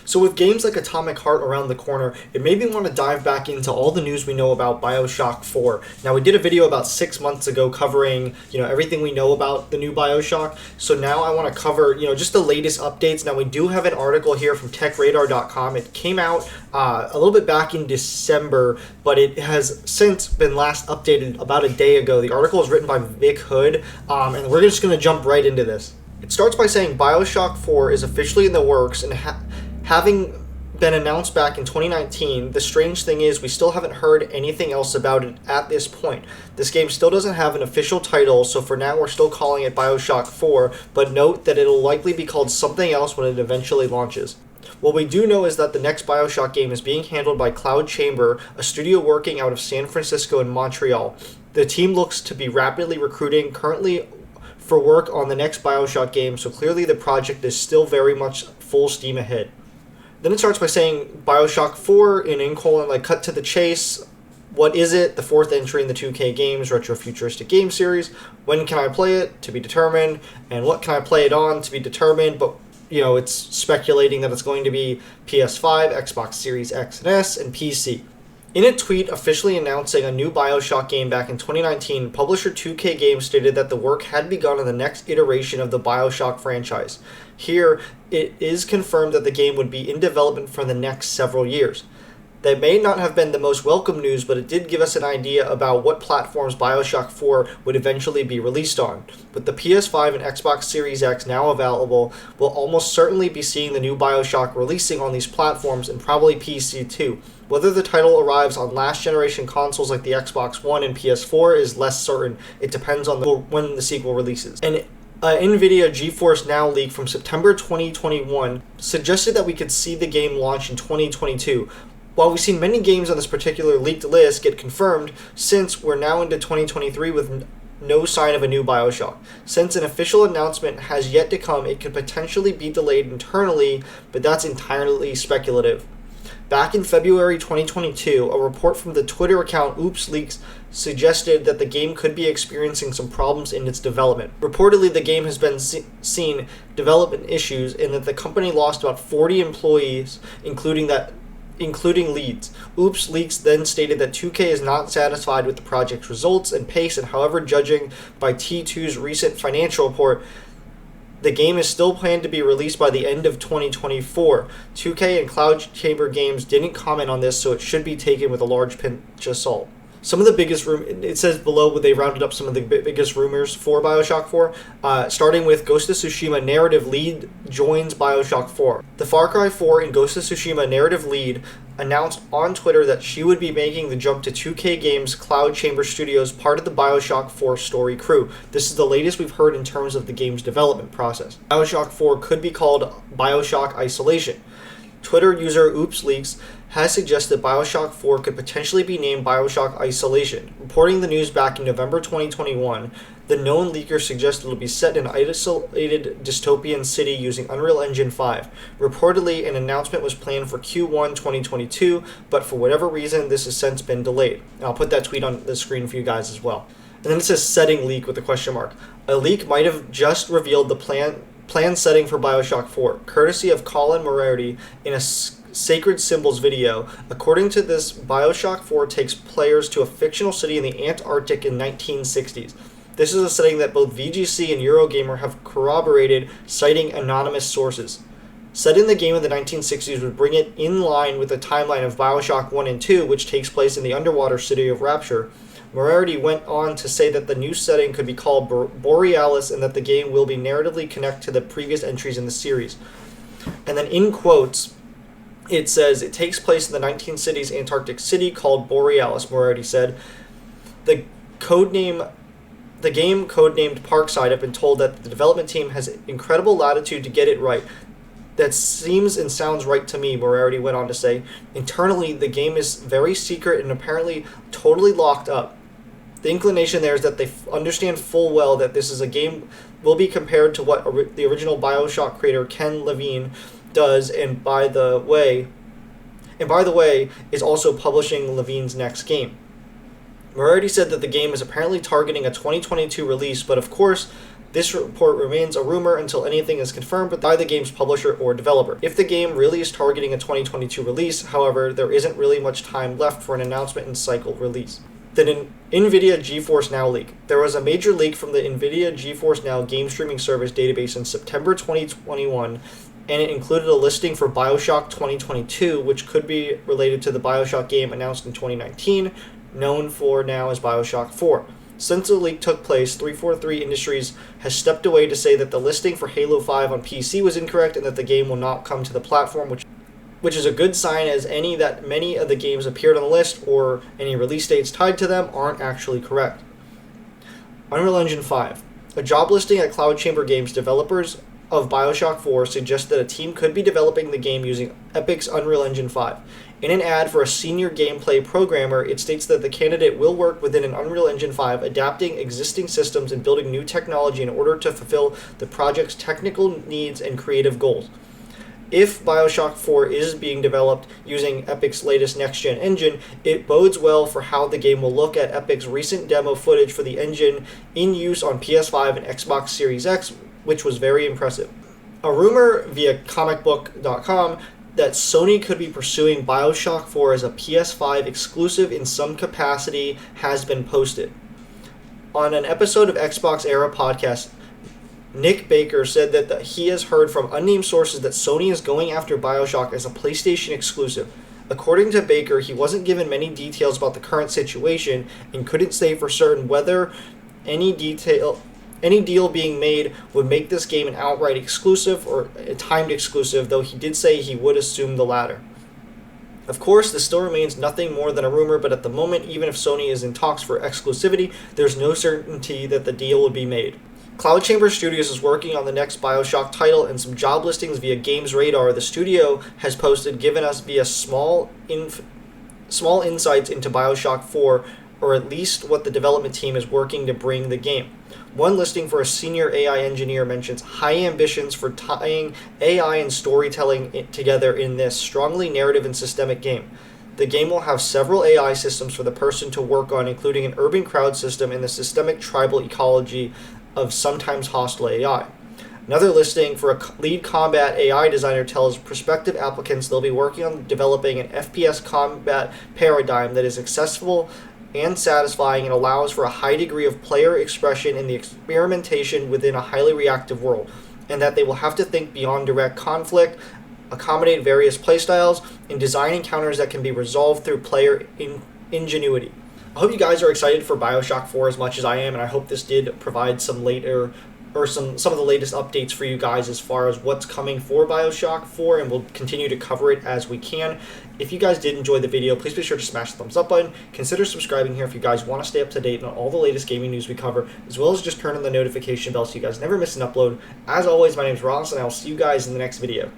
So with games like Atomic Heart around the corner, it made me want to dive back into all the news we know about BioShock 4. Now, we did a video about 6 months ago covering, everything we know about the new BioShock. So now I want to cover, just the latest updates. Now, we do have an article here from TechRadar.com. It came out a little bit back in December, but it has since been last updated about a day ago. The article is written by Vic Hood, and we're just going to jump right into this. It starts by saying BioShock 4 is officially in the works and having been announced back in 2019, the strange thing is we still haven't heard anything else about it at this point. This game still doesn't have an official title, so for now we're still calling it BioShock 4, but note that it'll likely be called something else when it eventually launches. What we do know is that the next BioShock game is being handled by Cloud Chamber, a studio working out of San Francisco and Montreal. The team looks to be rapidly recruiting currently for work on the next BioShock game, so clearly the project is still very much full steam ahead. Then it starts by saying BioShock 4 cut to the chase. What is it? The fourth entry in the 2K Games retro-futuristic game series. When can I play it? To be determined. And what can I play it on? To be determined. But, it's speculating that it's going to be PS5, Xbox Series X and S, and PC. In a tweet officially announcing a new BioShock game back in 2019, publisher 2K Games stated that the work had begun on the next iteration of the BioShock franchise. Here, it is confirmed that the game would be in development for the next several years. That may not have been the most welcome news, but it did give us an idea about what platforms BioShock 4 would eventually be released on. With the PS5 and Xbox Series X now available, we'll almost certainly be seeing the new BioShock releasing on these platforms and probably PC too. Whether the title arrives on last-generation consoles like the Xbox One and PS4 is less certain. It depends on when the sequel releases. And NVIDIA GeForce Now leak from September 2021 suggested that we could see the game launch in 2022. While we've seen many games on this particular leaked list get confirmed, since we're now into 2023 with no sign of a new BioShock. Since an official announcement has yet to come, it could potentially be delayed internally, but that's entirely speculative. Back in February 2022, a report from the Twitter account Oops Leaks suggested that the game could be experiencing some problems in its development. Reportedly, the game has been seen development issues and that the company lost about 40 employees, including leads. Oops Leaks then stated that 2K is not satisfied with the project's results and pace, and however, judging by T2's recent financial report, the game is still planned to be released by the end of 2024. 2K and Cloud Chamber Games didn't comment on this, so it should be taken with a large pinch of salt. Some of the biggest it says below they rounded up some of the biggest rumors for BioShock 4, starting with Ghost of Tsushima narrative lead joins BioShock 4. The Far Cry 4 and Ghost of Tsushima narrative lead announced on Twitter that she would be making the jump to 2K Games Cloud Chamber Studios, part of the BioShock 4 story crew. This is the latest we've heard in terms of the game's development process. BioShock 4 could be called BioShock Isolation. Twitter user OopsLeaks has suggested BioShock 4 could potentially be named BioShock Isolation. Reporting the news back in November 2021, the known leaker suggested it will be set in an isolated dystopian city using Unreal Engine 5. Reportedly, an announcement was planned for Q1 2022, but for whatever reason, this has since been delayed. And I'll put that tweet on the screen for you guys as well. And then it says setting leak with a question mark. A leak might have just revealed the planned setting for BioShock 4, courtesy of Colin Moriarty in a Sacred Symbols video. According to this, BioShock 4 takes players to a fictional city in the Antarctic in 1960s. This is a setting that both VGC and Eurogamer have corroborated, citing anonymous sources. Setting the game in the 1960s would bring it in line with the timeline of BioShock 1 and 2, which takes place in the underwater city of Rapture. Moriarty went on to say that the new setting could be called Borealis and that the game will be narratively connected to the previous entries in the series. And then in quotes, it says, it takes place in the 1960s Antarctic city called Borealis, Moriarty said. The game codenamed Parkside have been told that the development team has incredible latitude to get it right. That seems and sounds right to me, Moriarty went on to say. Internally, the game is very secret and apparently totally locked up. The inclination there is that they understand full well that this is a game will be compared to what the original BioShock creator Ken Levine does, and by the way, is also publishing Levine's next game. Moriarty said that the game is apparently targeting a 2022 release, but of course, This report remains a rumor until anything is confirmed by the game's publisher or developer. If the game really is targeting a 2022 release, however, there isn't really much time left for an announcement and cycle release. The NVIDIA GeForce Now leak. There was a major leak from the NVIDIA GeForce Now game streaming service database in September 2021, and it included a listing for BioShock 2022, which could be related to the BioShock game announced in 2019, known for now as BioShock 4. Since the leak took place, 343 Industries has stepped away to say that the listing for Halo 5 on PC was incorrect and that the game will not come to the platform, which is a good sign, as many of the games appeared on the list or any release dates tied to them aren't actually correct. Unreal Engine 5. A job listing at Cloud Chamber Games, developers of BioShock 4, suggests that a team could be developing the game using Epic's Unreal Engine 5. In an ad for a senior gameplay programmer, it states that the candidate will work within an Unreal Engine 5, adapting existing systems and building new technology in order to fulfill the project's technical needs and creative goals. If BioShock 4 is being developed using Epic's latest next-gen engine, it bodes well for how the game will look at Epic's recent demo footage for the engine in use on PS5 and Xbox Series X, which was very impressive. A rumor via comicbook.com that Sony could be pursuing BioShock 4 as a PS5 exclusive in some capacity has been posted. On an episode of Xbox Era podcast, Nick Baker said that he has heard from unnamed sources that Sony is going after BioShock as a PlayStation exclusive. According to Baker, he wasn't given many details about the current situation and couldn't say for certain whether any deal being made would make this game an outright exclusive or a timed exclusive, though he did say he would assume the latter. Of course, this still remains nothing more than a rumor, but at the moment, even if Sony is in talks for exclusivity, there's no certainty that the deal will be made. Cloud Chamber Studios is working on the next BioShock title, and some job listings via Games Radar the studio has posted, giving us via small insights into BioShock 4, or at least what the development team is working to bring the game. One listing for a senior AI engineer mentions high ambitions for tying AI and storytelling together in this strongly narrative and systemic game. The game will have several AI systems for the person to work on, including an urban crowd system and the systemic tribal ecology of sometimes hostile AI. Another listing for a lead combat AI designer tells prospective applicants they'll be working on developing an FPS combat paradigm that is accessible and satisfying and allows for a high degree of player expression in the experimentation within a highly reactive world, and that they will have to think beyond direct conflict, accommodate various playstyles, and design encounters that can be resolved through player ingenuity. I hope you guys are excited for BioShock 4 as much as I am, and I hope this did provide some of the latest updates for you guys as far as what's coming for BioShock 4, and we'll continue to cover it as we can. If you guys did enjoy the video, please be sure to smash the thumbs up button. Consider subscribing here if you guys want to stay up to date on all the latest gaming news we cover, as well as just turn on the notification bell so you guys never miss an upload. As always, my name is Ross, and I will see you guys in the next video.